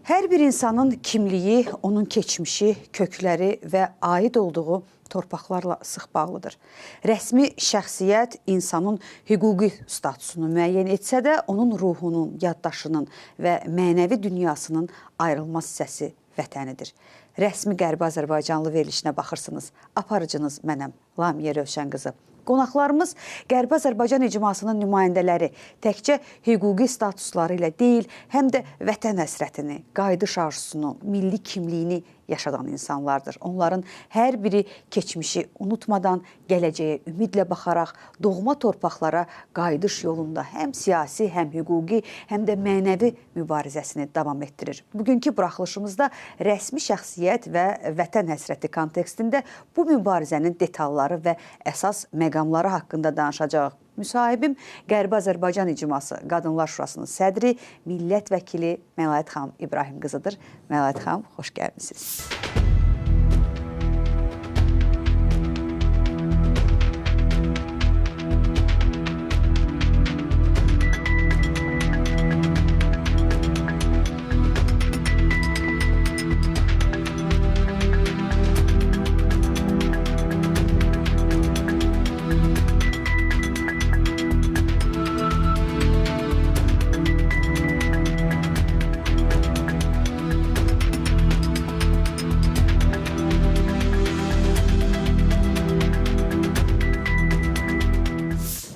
Hər bir insanın kimliyi, onun keçmişi, kökləri və aid olduğu torpaqlarla sıx bağlıdır. Rəsmi şəxsiyyət insanın hüquqi statusunu müəyyən etsə də, onun ruhunun, yaddaşının və mənəvi dünyasının ayrılmaz hissəsi vətənidir. Rəsmi Qərbi Azərbaycanlı verilişinə baxırsınız. Aparıcınız mənəm, Lamiyə Rövşən qızı. Qonaqlarımız Qərbi Azərbaycan icmasının nümayəndələri təkcə hüquqi statusları ilə deyil, həm də vətən həsrətini, qayıdış arzusunu, milli kimliyini yaşadan insanlardır. Onların hər biri keçmişi unutmadan, gələcəyə ümidlə baxaraq doğma torpaqlara qayıdış yolunda həm siyasi, həm hüquqi, həm də mənəvi mübarizəsini davam etdirir. Bugünkü buraxılışımızda rəsmi şəxsiyyət və vətən həsrəti kontekstində bu mübarizənin detalları və əsas məqamları haqqında danışacağıq. Müsahibim Qərbi Azərbaycan İcması Qadınlar Şurasının sədri, millət vəkili Məlaət xanım İbrahim qızıdır. Məlaət xanım, xoş gəlmisiniz.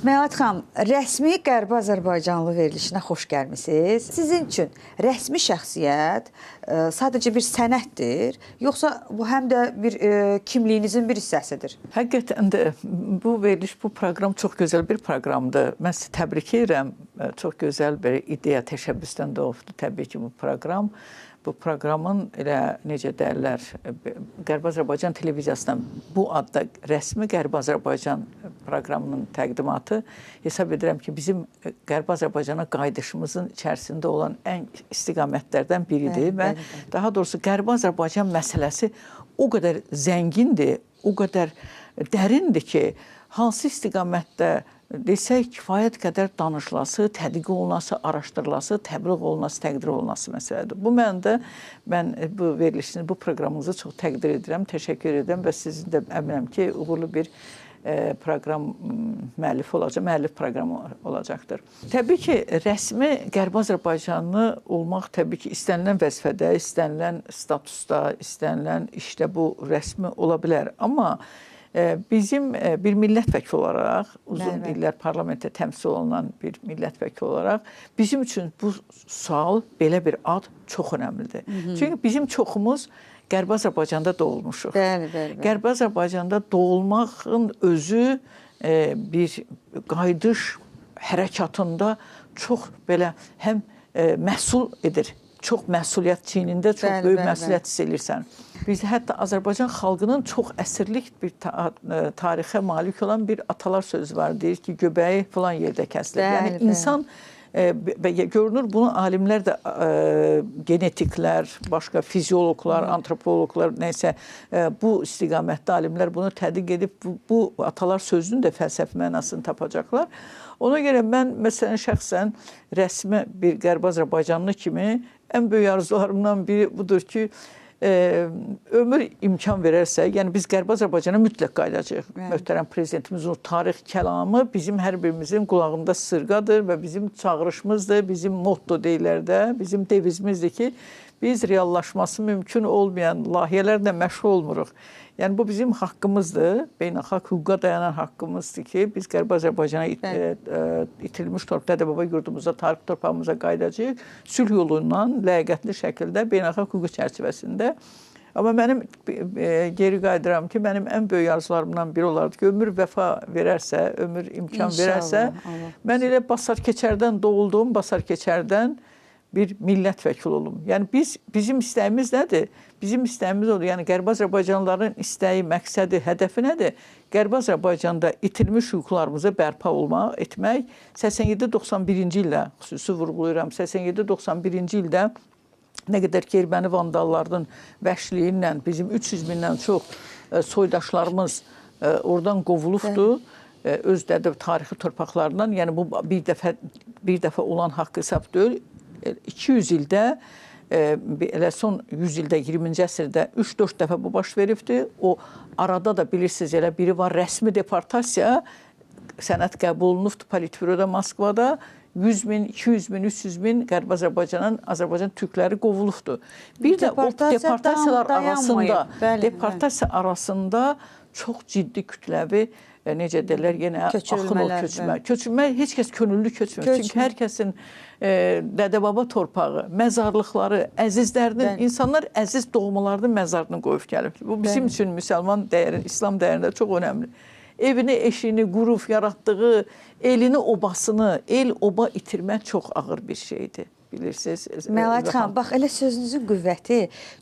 Məlaət xanım, rəsmi Qərbi Azərbaycanlı verilişinə xoş gəlmisiniz. Sizin üçün rəsmi şəxsiyyət sadəcə bir sənətdir, yoxsa bu həm də bir kimliyinizin bir hissəsidir? Həqiqətən də bu veriliş, bu proqram çox gözəl bir proqramdır. Mən sizi təbrik edirəm. Çox gözəl bir ideya təşəbbüsdən doğubdur təbii ki bu proqram. Bu proqramın elə necə deyirlər, Qərbi Azərbaycan televiziyasından bu adda rəsmi Qərbi Azərbaycan proqramının təqdimatı hesab edirəm ki, bizim Qərbi Azərbaycana qayıdışımızın içərisində olan ən istiqamətlərdən biridir və daha doğrusu Qərbi Azərbaycan məsələsi o qədər zəngindir, o qədər dərindir ki, hansı istiqamətdə desək, kifayət qədər danışılası, tədqiq olunası, araşdırılası, təbliğ olunası, təqdir olunası məsələdir. Bu məndə, mən bu verilişini, bu proqramınızı çox təqdir edirəm, təşəkkür edirəm və sizin də əminəm ki, uğurlu bir proqram müəllif proqramı olacaqdır. Təbii ki, rəsmi Qərbi Azərbaycanlı olmaq təbii ki, istənilən vəzifədə, istənilən statusda, istənilən işdə bu rəsmi ola bilər. Amma bizim bir millət vəkili olaraq, uzun illər parlamentdə təmsil olunan bir millət vəkili olaraq, bizim üçün bu sual, belə bir ad çox önəmlidir. Çünki bizim çoxumuz Qərbi Azərbaycanda doğulmuşuq. Qərbi Azərbaycanda doğulmağın özü bir qayıdış hərəkatında çox belə həm məhsul edir. Çox məsuliyyət çiynində, çox böyük məsuliyyət hiss edirsən. Biz hətta Azərbaycan xalqının çox əsrlik bir tarixə malik olan bir atalar sözü var. Deyir ki, göbəyi falan yerdə kəsilir. Yəni insan görünür, bunu alimlər də, genetiklər, başqa fizioloqlar, antropoloqlar, neysə, bu istiqamətdə alimlər bunu tədqiq edib, bu atalar sözünün də fəlsəfi mənasını tapacaqlar. Ona görə mən, məsələn, şəxsən rəsmi bir Qərbi Azərbaycanlı kimi ən böyük arzularımdan biri budur ki, ömür imkan verərsə, yəni biz Qərbi Azərbaycana mütləq qayıdacağıq. Möhtərəm prezidentimizin o tarix kəlamı bizim hər birimizin qulağında sırqadır və bizim çağırışımızdır, bizim motto deyilər də, bizim devizimizdir ki, biz reallaşması mümkün olmayan layihələrlə məşğul olmuruq. Yəni bu bizim haqqımızdır, beynəlxalq hüquqa dayanan haqqımızdır ki, biz Qərbi Azərbaycana itirilmiş Dədə-Baba yurdumuza, tarix torpağımıza qayıdacağıq. Sülh yolundan, ləyaqətli şəkildə, beynəlxalq hüquq çərçivəsində. Amma mənim geri qayıdıram ki, mənim ən böyük arzularımdan biri olardı ki, ömür vəfa verərsə, ömür imkan verərsə, mən elə Basar Keçərdən doğulduğum Basar Keçərdən bir millət vəkili olum. Yəni bizim istəyimiz nədir? Bizim istəyimiz odur. Yəni Qərbi Azərbaycanlıların istəyi, məqsədi, hədəfi nədir? Qərbi Azərbaycanda itilmiş hüquqlarımızı bərpa etmək 87-91-ci ildə, xüsusi vurğulayıram, 87-91-ci ildə nə qədər ki, erməni vandallarının vəhşiliyi ilə bizim 300 mindən çox soydaşlarımız oradan qovulubdur. Öz tarixi torpaqlarından, yəni bu bir dəfə olan haqq hesab deyil. 200 ildə elə son 100 ildə, 20-ci əsrdə 3-4 dəfə bu baş veribdi. O arada da bilirsiniz, elə biri var, rəsmi deportasiya, sənəd qəbul olunubdur Politbyroda Moskvada. 100 min, 200 min, 300 min Qərbi Azərbaycan türkləri qovulubdur. Bir də o deportasiya arasında çox ciddi kütləvi, necə deyirlər, yenə axın ol köçmə. Köçmə heç kəs könüllü köçmür. Çünki hər kəsin dədə-baba torpağı, məzarlıqları, əzizlərinin, insanlar əziz doğmalarının məzarını qoyub gəlib. Bu bizim üçün müsəlman dəyərin, İslam dəyərində çox önəmli. Evini, eşini qurub, yaratdığı elini, obasını, el-oba itirmək çox ağır bir şeydir. Bilirsiniz. Məlahət xanım, bax, elə sözünüzün qüvvəti,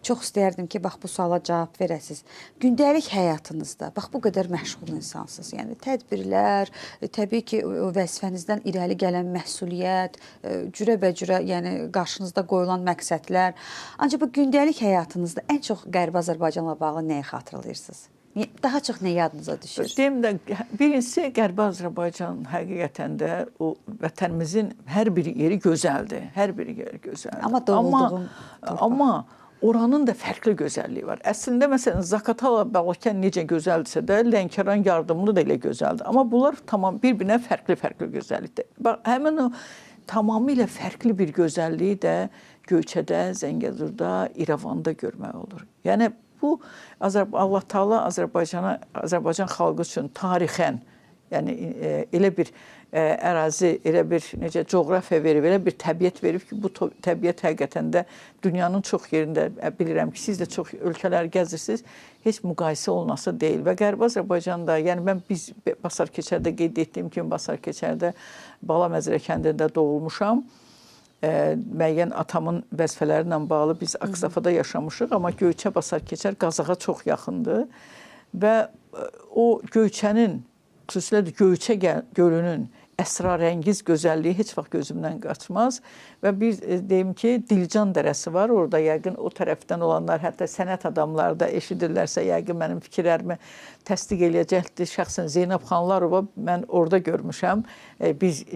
çox istərdim ki, bax, bu suala cavab verəsiniz. Gündəlik həyatınızda, bax, bu qədər məşğul insansınız. Yəni, tədbirlər, təbii ki, vəzifənizdən irəli gələn məsuliyyət, cürəbəcürə, yəni, qarşınızda qoyulan məqsədlər. Ancaq bu gündəlik həyatınızda ən çox Qərbi Azərbaycanla bağlı nəyi xatırlayırsınız? Daha çox nə yadınıza düşür? Deyim də, birincisi Qərbi Azərbaycan həqiqətən də o vətənimizin hər bir yeri gözəldir. Hər bir yeri gözəldir. Amma doğulduğum amma oranın da fərqli gözəlliyi var. Əslində, məsələn, Zaqatala, Balakən necə gözəldirsə də, Lənkəran, Yardımlı da elə gözəldir. Amma bunlar tamam bir-birinə fərqli bəlikdir. Bax, həmin o tamamilə fərqli bir gözəlliyi də Göyçədə, Zəngəzurda, İrəvanda görmək olur. Yəni, bu Allah Taala Azərbaycan xalqı üçün tarixən, yəni elə bir ərazi, elə bir necə coğrafiya verib, elə bir təbiət verib ki, bu təbiət həqiqətən də dünyanın çox yerində, bilirəm ki, siz də çox ölkələr gəzirsiniz, heç müqayisə olunası deyil. Və Qərbi Azərbaycanda, yəni biz Basar Keçərdə qeyd etdiyim kimi Basar Keçərdə Bala Məzrə kəndində doğulmuşam. Müəyyən atamın vəzifələri ilə bağlı biz Aksafada yaşamışıq, amma Göyçə, Basar Keçər Qazaxa çox yaxındır və o Göyçənin, xüsusilə də Göyçə gölünün əsrarəngiz gözəlliyi heç vaxt gözümdən qaçmaz və bir deyim ki, Dilcan dərəsi var, orada yəqin o tərəfdən olanlar, hətta sənət adamları da eşidirlərsə, yəqin mənim fikirlərimi təsdiq eləyəcəkdir. Şəxsən Zeynəb Xanlarova mən orada görmüşəm. Biz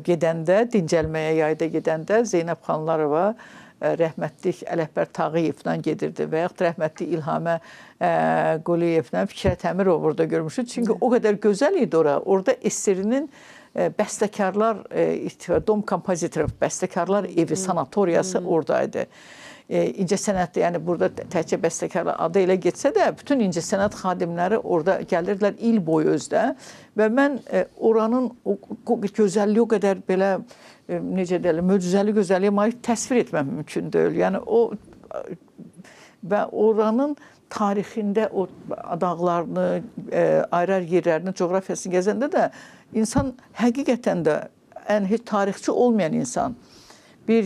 gedəndə, dincəlməyə yayda gedəndə Zeynəb Xanlarova rəhmətlik Ələkbər Tağıyevlə gedirdi və yaxud rəhmətlik İlhamə Quliyevlə Fikrət Əmirov orada görmüşük. Çünki o qədər gözəl idi ora. Orada SSR-nin bəstəkarlar, Dom kompozitorov, bəstəkarlar evi, sanatoriyası oradaydı. İncəsənət, yəni burada təkcə bəstəkarlar adı elə getsə də, bütün incəsənət xadimləri orada gəlirdilər il boyu özdə və mən oranın gözəlliyi o qədər belə, necə deyirlər, möcüzəli gözəlliyə malik təsvir etməm mümkün deyil. Yəni o və oranın tarixində o dağlarını, ayrı-ayrı yerlərini, coğrafiyasını gəzəndə də insan həqiqətən də heç tarixçi olmayan insan, bir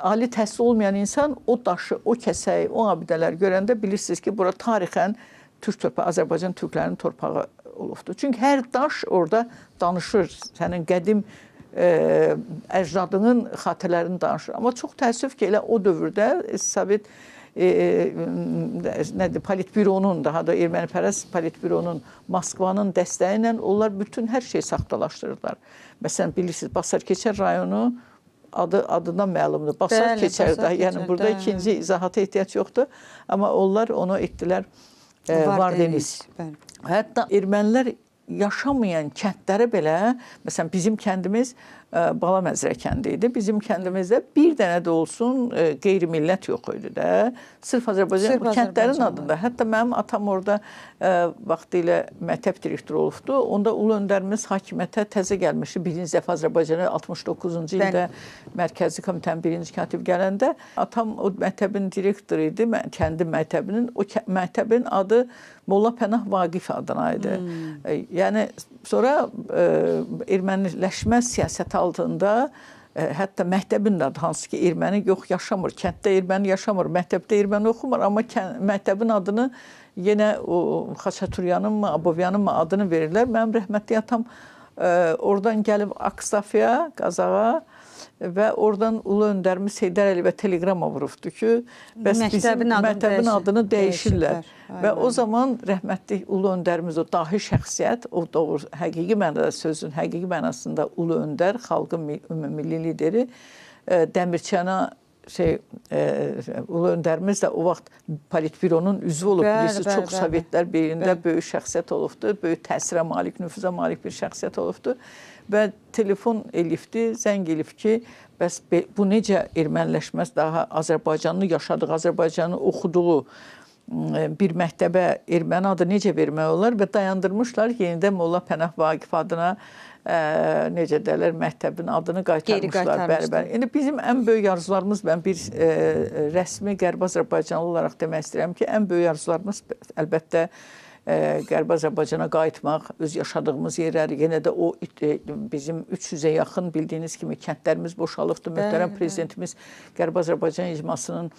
ali təhsil olmayan insan o daşı, o kəsəyi, o abidələr görəndə bilirsiniz ki, bura tarixən Türk torpağı, Azərbaycan türklərinin torpağı olubdur. Çünki hər daş orada danışır, sənin qədim əcdadının xatirələrini danışır. Amma çox təəssüf ki, elə o dövrdə Sovet Politbyronun, daha da ermənipərəst Politbyronun, Moskvanın dəstəyi ilə onlar bütün hər şeyi saxtalaşdırırlar. Məsələn, bilirsiniz, Basar Keçər rayonu adından məlumdur. Basar Keçərdə, yəni burada ikinci izahata ehtiyac yoxdur. Amma onlar onu etdilər Vardeniz. Hətta ermənilər yaşamayan kəndlərə belə, məsələn, bizim kəndimiz Bala Məzrə kəndi idi. Bizim kəndimizdə bir dənə də olsun qeyri-millət yox idi də. Sırf Azərbaycan kəndlərin adında. Hətta mənim atam orada vaxtilə məktəb direktoru olubdu. Onda Ulu Öndərimiz hakimiyyətə təzə gəlmişdi. Birinci dəfə Azərbaycana 69-cu ildə Mərkəzi Komitənin birinci katib gələndə atam o məktəbin direktoru idi, kəndi məktəbinin. O məktəbin adı Molla Pənah Vaqif adına idi. Yəni sonra erməniləşmə siyasəti altında hətta məktəbin adı, hansı ki erməni yox yaşamır, kənddə erməni yaşamır, məktəbdə erməni oxumur, amma məktəbin adını yenə Xaçaturyanın mı, Abovyanın mı adını verirlər. Mənim rəhmətli atam oradan gəlib Aksafya, Qazağa və oradan Ulu Öndərimiz Heydər Əliyevə teleqrama vurubdu ki, bəs bizim məktəbin adını dəyişirlər. Və o zaman rəhmətli Ulu Öndərimiz, o dahi şəxsiyyət, o doğru, həqiqi mənada sözün, həqiqi mənasında Ulu Öndər, xalqın ümumilli lideri Dəmirçiyana Ulu Öndərimiz də o vaxt Politbyronun üzvü olub, bilirsiniz, çox Sovetlər birində böyük şəxsiyyət olubdu, böyük təsirə malik, nüfuza malik bir şəxsiyyət olubdu və telefon elifdi, zəng elif ki, bəs bu necə erməniləşməz daha Azərbaycanlı yaşadığı, Azərbaycanı oxuduğu bir məktəbə erməni adı necə vermək olar və dayandırmışlar yenidən Molla Pənah Vaqif adına necə deyirlər, məktəbin adını qaytarmışlar. Bəli. Yəni bizim ən böyük arzularımız, mən bir rəsmi Qərbi Azərbaycanlı olaraq demək istəyirəm ki, ən böyük arzularımız əlbəttə Qərbi Azərbaycana qayıtmaq, öz yaşadığımız yerləri, yenə də o bizim 300-ə yaxın bildiyiniz kimi kəndlərimiz boşalıbdır. Möhtərəm prezidentimiz Qərbi Azərbaycan icmasının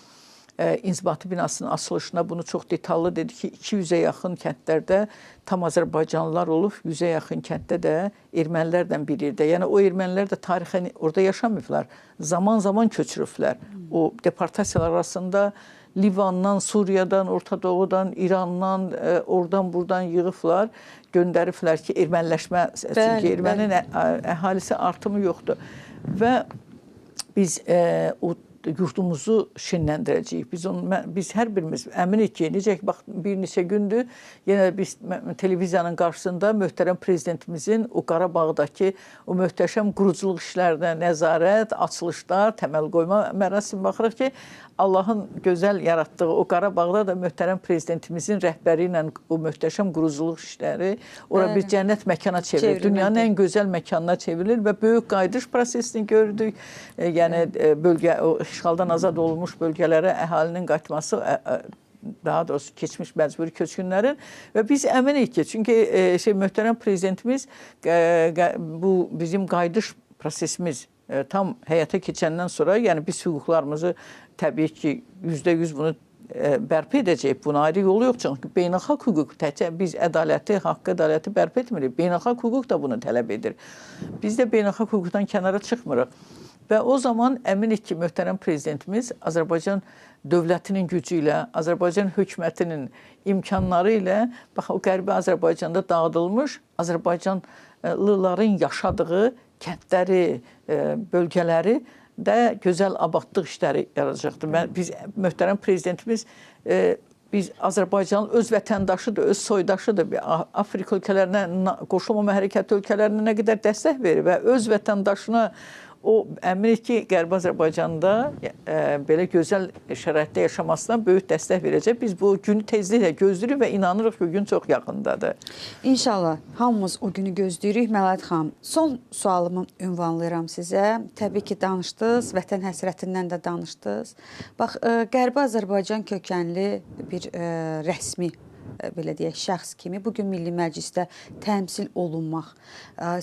inzibati binasının açılışına bunu çox detallı dedi ki, 200-ə yaxın kəndlərdə tam Azərbaycanlılar olub, 100-ə yaxın kənddə də ermənilərdən biri də. Yəni o ermənilər də tarixən orada yaşamayıblar, zaman-zaman köçürüblər. O deportasiyalar arasında Livandan, Suriyadan, Orta Doğudan, İrandan, oradan-buradan yığıblar, göndəriblər ki, erməniləşmə, çünki ermənin əhalisi artımı yoxdur. Və biz o yurdumuzu şenləndirəcəyik. Biz hər birimiz əminik ki, necə ki, bax, bir neçə gündür yenə biz televiziyanın qarşısında möhtərəm prezidentimizin o Qarabağdakı o möhtəşəm quruculuq işlərinə nəzarət, açılışlar, təməl qoyma mərasimi baxırıq ki, Allahın gözəl yaratdığı o Qarabağda da möhtərəm prezidentimizin rəhbəri ilə o möhtəşəm quruculuq işləri ora bir cənnət məkana çevrilir. Dünyanın ən gözəl məkanına çevrilir və böyük qayıdış prosesini gördük. Yəni bölgə, o işğaldan azad olunmuş bölgələrə əhalinin qayıtması, daha doğrusu keçmiş məcburi köçkünlərin və biz əminik ki, çünki möhtərəm prezidentimiz bu bizim qayıdış prosesimiz tam həyata keçəndən sonra, yəni biz hüquqlarımızı təbii ki, %100 bunu bərpa edəcək. Buna ayrı yolu yox. Çünki beynəlxalq hüquq təkcə biz ədaləti, haqqı ədaləti bərpa etmirik. Beynəlxalq hüquq da bunu tələb edir. Biz də beynəlxalq hüquqdan kənara çıxmırıq. Və o zaman əminik ki, möhtərəm prezidentimiz Azərbaycan dövlətinin gücü ilə, Azərbaycan hökumətinin imkanları ilə, bax, o Qərbi Azərbaycanda dağıdılmış Azərbaycanlıların yaşadığı kəndləri, bölgələri də gözəl abadlıq işləri yaradacaqdır. Biz, möhtərəm prezidentimiz, biz Azərbaycanın öz vətəndaşıdır, öz soydaşıdır. Afrika ölkələrinə, qoşulmama hərəkəti ölkələrinə nə qədər dəstək verir və öz vətəndaşına o əminik ki, Qərbi Azərbaycanda belə gözəl şəraitdə yaşamasına böyük dəstək verəcək. Biz bu günü tezliklə gözləyirik və inanırıq ki, o gün çox yaxındadır. İnşallah, hamımız o günü gözləyirik. Məlahət xanım, son sualımı ünvanlayıram sizə. Təbii ki, danışdınız, vətən həsrətindən də danışdınız. Bax, Qərbi Azərbaycan kökənli bir rəsmi belə deyək, şəxs kimi bugün Milli Məclisdə təmsil olunmaq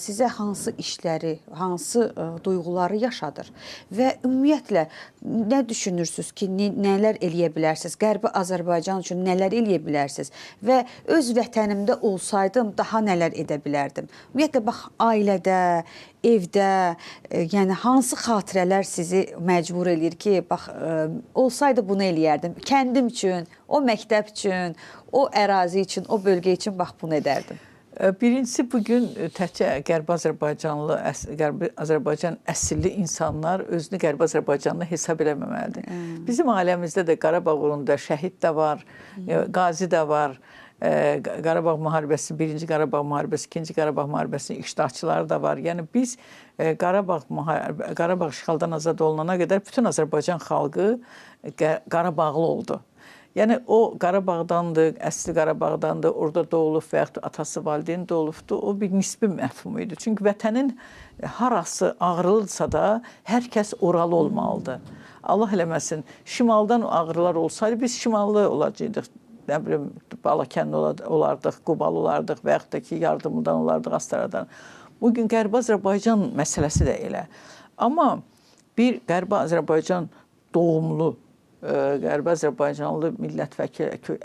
sizə hansı işləri, hansı duyğuları yaşadır və ümumiyyətlə nə düşünürsünüz ki, nələr eləyə bilərsiniz? Qərbi Azərbaycan üçün nələr eləyə bilərsiniz? Və öz vətənimdə olsaydım daha nələr edə bilərdim? Ümumiyyətlə, bax, ailədə, evdə, yəni hansı xatirələr sizi məcbur eləyir ki, bax, olsaydı bunu eləyərdim? Kəndim üçün, o məktəb üçün, o ərazi üçün, o bölgə üçün bax bunu edərdim. Birincisi, bugün təkcə Qərbi Azərbaycanlı, Qərbi Azərbaycan əsilli insanlar özünü Qərbi Azərbaycanlı hesab eləməməlidir. Bizim ailəmizdə də Qarabağ uğrunda şəhid də var, qazi də var. Qarabağ müharibəsi, 1-ci Qarabağ müharibəsi, 2-ci Qarabağ müharibəsinin iştirakçıları da var. Yəni biz Qarabağ işğaldan azad olunana qədər bütün Azərbaycan xalqı Qarabağlı oldu. Yəni o Qarabağdandır, əsli Qarabağdandır, orada doğulub və yaxud atası valideyn doğulubdur. O bir nisbi məfhum idi. Çünki vətənin harası ağrılıdsa da hər kəs oralı olmalıdır. Allah eləməsin, şimaldan ağrılar olsaydı biz şimallı olacaqdıq. Nə bilim, Balakənli olardıq, Qubalı olardıq və yaxud da ki, yardımdan olardıq, Astaradan. Bugün Qərbi Azərbaycan məsələsi də elə. Amma bir Qərbi Azərbaycan doğumlu, Qərbi Azərbaycanlı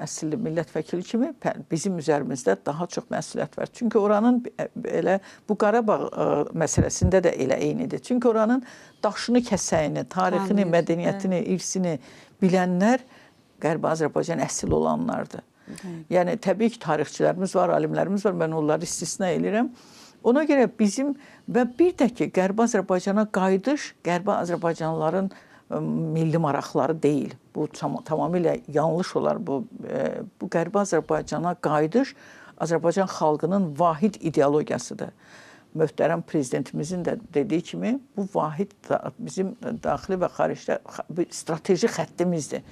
əsilli millət vəkili kimi bizim üzərimizdə daha çox məsuliyyət var. Çünki oranın elə bu Qarabağ məsələsində də elə eynidir. Çünki oranın daşını kəsəyini, tarixini, mədəniyyətini, irsini bilənlər Qərbi Azərbaycan əsil olanlardır. Yəni, təbii ki, tarixçilərimiz var, alimlərimiz var, mən onları istisna edirəm. Ona görə bizim və bir də ki, Qərbi Azərbaycana qayıdış Qərbi Azərbaycanlıların milli maraqları deyil. Bu tamamilə yanlış olar. Bu Qərbi Azərbaycana qayıdış Azərbaycan xalqının vahid ideologiyasıdır. Möhtərəm prezidentimizin də dediyi kimi bu vahid bizim daxili və xaricdə strateji xəttimizdir.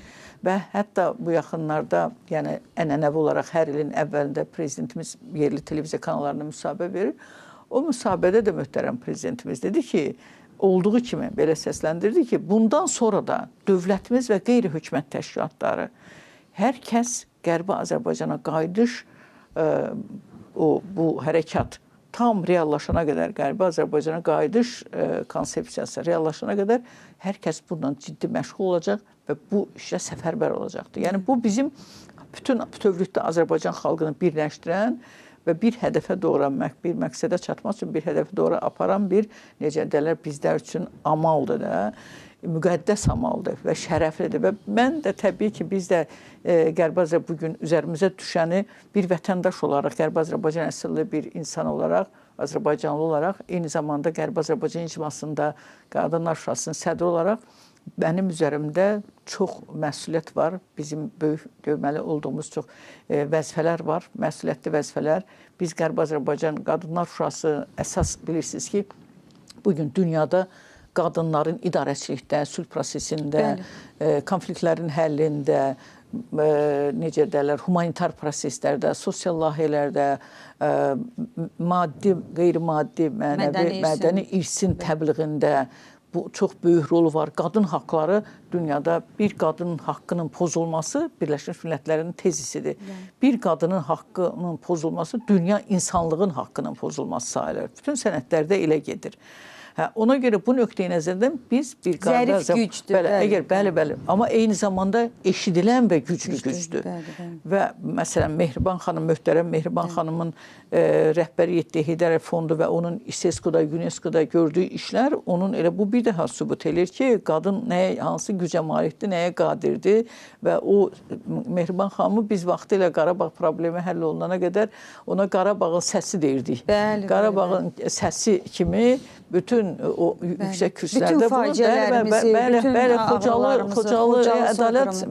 Və hətta bu yaxınlarda, yəni ənənəvi olaraq hər ilin əvvəlində prezidentimiz yerli televiziya kanallarına müsahibə verir. O müsahibədə də möhtərəm prezidentimiz dedi ki, olduğu kimi belə səsləndirdi ki, bundan sonra da dövlətimiz və qeyri-hökumət təşkilatları hər kəs Qərbi Azərbaycana qayıdış bu hərəkat tam reallaşana qədər, Qərbi Azərbaycana qayıdış konsepsiyası reallaşana qədər hər kəs bundan ciddi məşğul olacaq və bu işlə səfərbər olacaqdır. Yəni bu bizim bütün bütövlükdə Azərbaycan xalqını birləşdirən və bir hədəfə doğru, bir məqsədə çatmaq üçün bir hədəfə doğru aparan bir, necə deyirlər, bizlər üçün amaldır da, müqəddəs amaldır və şərəflidir. Və mən də təbii ki, biz də Qərbi Azərbaycan bugün üzərimizə düşəni bir vətəndaş olaraq, Qərbi Azərbaycan əsilli bir insan olaraq, Azərbaycanlı olaraq, eyni zamanda Qərbi Azərbaycan icmasında Qadınlar Şurasının sədri olaraq mənim üzərimdə çox məsuliyyət var. Bizim böyük görməli olduğumuz çox vəzifələr var, məsuliyyətli vəzifələr. Biz Qərbi Azərbaycan Qadınlar Şurası əsas bilirsiniz ki, bugün dünyada qadınların idarəçilikdə, sülh prosesində, konfliktlərin həllində, necə deyirlər, humanitar proseslərdə, sosial layihələrdə, maddi, qeyri-maddi, mədəni irsin təbliğində bu çox böyük rolu var. Qadın haqqları dünyada bir qadının haqqının pozulması Birləşmiş Millətlərin tezisidir. Bir qadının haqqının pozulması dünya insanlığın haqqının pozulması sayılır. Bütün sənədlərdə elə gedir. Ona görə bu nöqteyi nəzərdən biz bir qadın... Zərif gücdür. Bəli. Amma eyni zamanda eşidilən və güclü gücdür. Və məsələn, Mehriban xanım, möhtərəm Mehriban xanımın rəhbəri etdiyi Heydər Fondu və onun İSESCO-da, UNESCO-da gördüyü işlər onun elə bu bir daha sübut edir ki, qadın hansı gücə malikdir, nəyə qadirdir və o Mehriban xanımı biz vaxtilə Qarabağ problemi həll olunana qədər ona Qarabağın səsi deyirdik. Qarabağın səsi kimi bütün o yüksək kürsülərdə Xocalı, ədalət,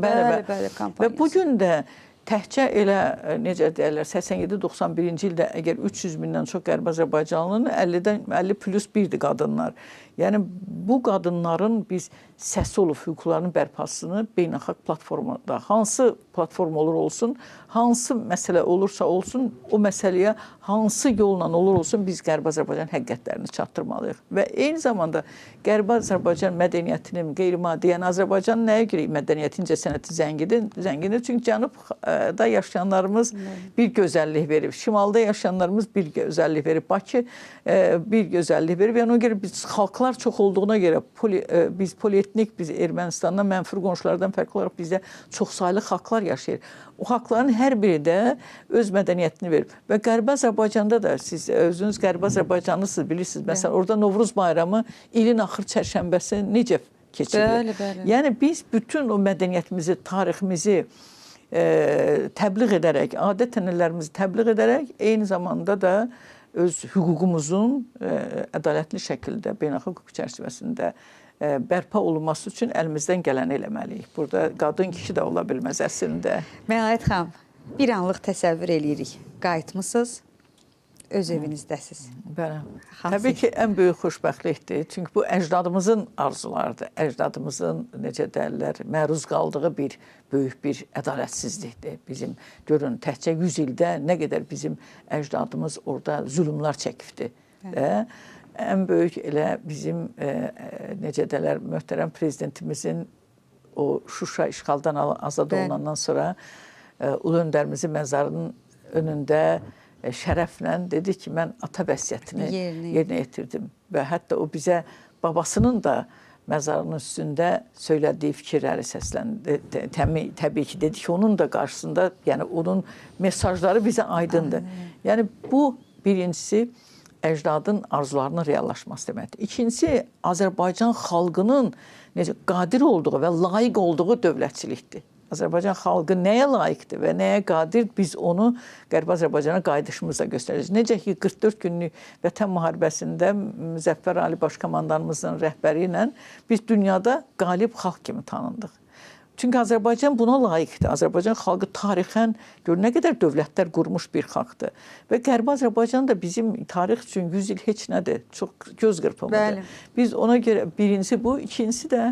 və bugün də təhcə elə, necə deyərlər, 87-91-ci ildə əgər 300 mindən çox Qərbi Azərbaycanlının 50 plus birdir qadınlar. Yəni bu qadınların biz səsi olub hüquqlarının bərpasını beynəlxalq platformada, hansı platform olur olsun, hansı məsələ olursa olsun, o məsələyə hansı yolla olur olsun biz Qərbi Azərbaycan həqiqətlərini çatdırmalıyıq. Və eyni zamanda Qərbi Azərbaycan mədəniyyətinin qeyri-maddi, yəni Azərbaycan nəyə görə mədəniyyəti, incəsənəti zəngindir? Çünki cənubda yaşayanlarımız bir gözəllik verib, şimalda yaşayanlarımız bir gözəllik verib, Bakı bir gözəllik verib. Yəni ona görə biz xalqlar çox olduğuna görə biz polietnik, biz Ermənistandan, mənfur qonşulardan fərqli olaraq bizdə çoxsaylı xalqlar yaşayır. O xalqların hər biri də öz mədəniyyətini verib. Və Qərbi Azərbaycanda da siz özünüz Qərbi Azərbaycanlısınız, bilirsiniz. Məsələn, orada Novruz bayramı ilin axır çərşənbəsi necə keçirir? Yəni biz bütün o mədəniyyətimizi, tariximizi təbliğ edərək, adət-ənənələrimizi təbliğ edərək, eyni zamanda da öz hüququmuzun ədalətli şəkildə beynəlxalq hüquq çərçivəsində bərpa olunması üçün əlimizdən gələni eləməliyik. Burada qadın kişi də ola bilməz əslində. Məlayət xanım, bir anlıq təsəvvür eləyirik. Qayıtmısınız, öz evinizdəsiz. Bəli. Təbii ki, ən böyük xoşbəxtlikdir. Çünki bu əcdadımızın arzularıdır. Əcdadımızın, necə deyirlər, məruz qaldığı bir böyük bir ədalətsizlikdir. Bizim, görün, təhcə 100 ildə nə qədər bizim əcdadımız orada zulümlər çəkibdir. Ən böyük elə bizim, necə deyirlər, möhtərəm prezidentimizin o Şuşa işğaldan azad olunandan sonra Ulu Öndərimizin məzarının önündə şərəflə dedi ki, mən ata vəsiyyətini yerinə yetirdim. Və hətta o bizə babasının da məzarının üstündə söylədiyi fikirləri səsləndi. Təbii ki, dedi ki, onun da qarşısında, yəni onun mesajları bizə aydındır. Yəni bu birincisi əcdadın arzularının reallaşması deməkdir. İkincisi, Azərbaycan xalqının necə qadir olduğu və layiq olduğu dövlətçilikdir. Azərbaycan xalqı nəyə layiqdir və nəyə qadir, biz onu Qərbi Azərbaycana qayıdışımızda göstərəcəyik. Necə ki, 44 günlük Vətən müharibəsində Müzəffər Ali Başkomandanımızın rəhbəri ilə biz dünyada qalib xalq kimi tanındıq. Çünki Azərbaycan buna layiqdir. Azərbaycan xalqı tarixən gör nə qədər dövlətlər qurmuş bir xalqdır. Və Qərbi Azərbaycan da bizim tarix üçün 100 il heç nədir. Çox göz qırpımıdır. Biz ona görə birincisi bu, ikincisi də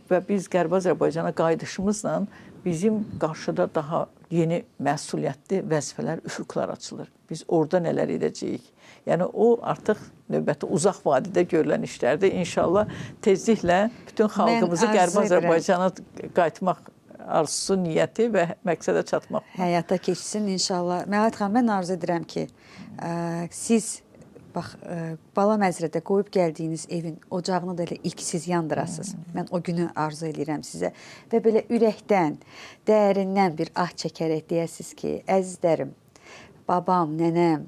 və biz Qərbi Azərbaycana qayıdışımızla bizim qarşıda daha yeni məsuliyyətli vəzifələr, üfüqlər açılır. Biz orada nələr edəcəyik? Yəni o artıq növbəti uzaq vadidə görülən işlərdir. İnşallah tezliklə bütün xalqımızı Qərbi Azərbaycana qayıtmaq arzusu, niyyəti və məqsədə çatmaq. Həyata keçsin inşallah. Məlahət xanım, mən arzu edirəm ki, siz bax, bala məzrədə qoyub gəldiyiniz evin ocağını da elə ilk siz yandırasınız. Mən o günü arzu edirəm sizə. Və belə ürəkdən, dərindən bir ah çəkərək deyəsiniz ki, əzizlərim, babam, nənəm,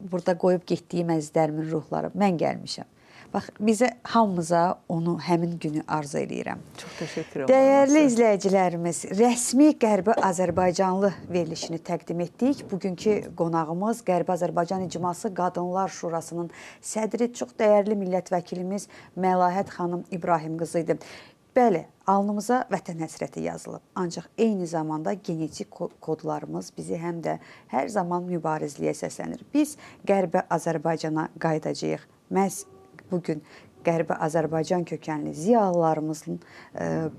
burada qoyub getdiyim əzizlərimin ruhları, mən gəlmişəm. Bax, bizə hamımıza onu həmin günü arzu edirəm. Çox təşəkkür ederim. Dəyərli izləyicilərimiz, rəsmi Qərbi Azərbaycanlı verilişini təqdim etdik. Bugünkü qonağımız Qərbi Azərbaycan İcması Qadınlar Şurasının sədri, çox dəyərli millət vəkilimiz Məlahət xanım İbrahim qızı idi. Bəli, alnımıza vətən həsrəti yazılıb. Ancaq eyni zamanda genetik kodlarımız bizi həm də hər zaman mübarizliyə səslənir. Biz Qərbi Azərbaycana qayıdacağıq. Məhz bugün Qərbi Azərbaycan kökənli ziyalılarımızın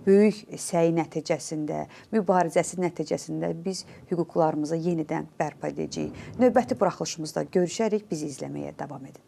böyük səyi nəticəsində, mübarizəsi nəticəsində biz hüquqlarımızı yenidən bərpa edəcəyik. Növbəti buraxılışımızda görüşərik, bizi izləməyə davam edin.